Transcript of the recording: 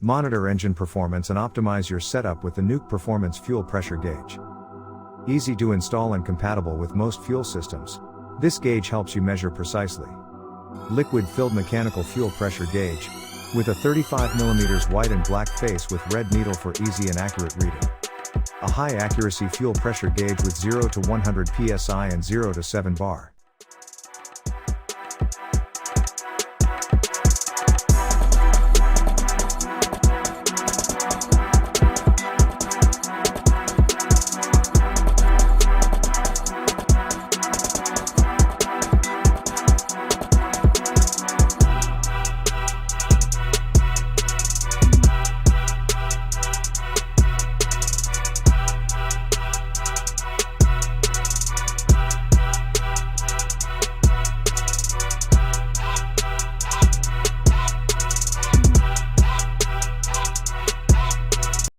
Monitor engine performance and optimize your setup with the Nuke Performance fuel pressure gauge. Easy to install and compatible with most fuel systems. This gauge helps you measure precisely. Liquid-filled mechanical fuel pressure gauge, with a 35mm white and black face with red needle for easy and accurate reading. A high accuracy fuel pressure gauge with 0 to 100 PSI and 0 to 7 bar.